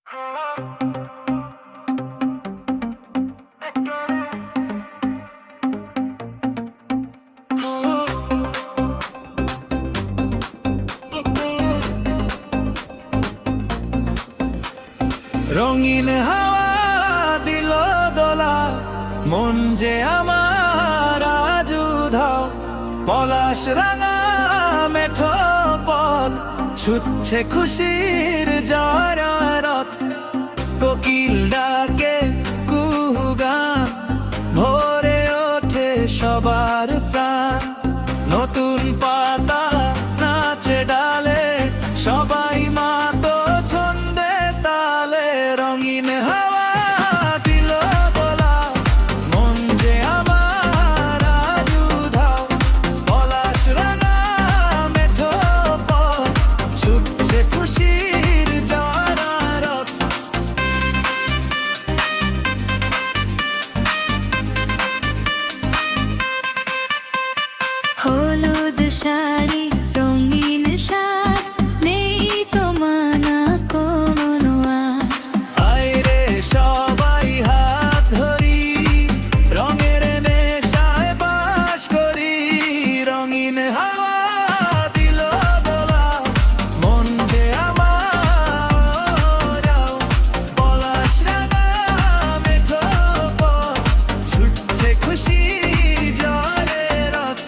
রঙিন হাওয়া দিল দোলা, মন যে আমার আজ উধাও। পলাশ রাঙা মেঠো পথ, ছুটছে খুশির জয়রথ। কোকিল ডাকে কুহু গান, ভরে ওঠে সবার প্রাণ। নতুন পাতা নাচে ডালে, সবাই মাতো ছন্দে তালে। রঙিন হাওয়া দিল দোলা, মন যে আমার আজ উধাও। পলাশ রাঙা মেঠো পথ, ছুটছে খুশির জয়রথ। হলুদ শাড়ি রঙিন সাজ, নেই তো মানা কোনো আজ। আইরে সবাই হাত ধরি, রঙের নেশায় বাস করি। রঙিন হাওয়া দিল দোলা, মন যে আমার। পলাশ রাঙা মেঠো পথ, ছুটছে খুশি জয়ের রথ।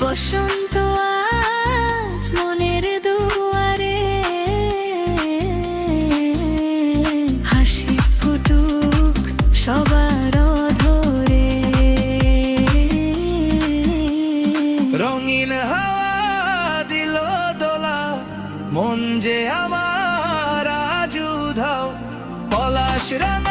বসন্ত আজ মনের দুয়ারে, হাসি ফুটুক সবার ধরে। রঙিন হাওয়া দিল দোলা, মন যে আমার আজ উধাও। পলাশ রাঙা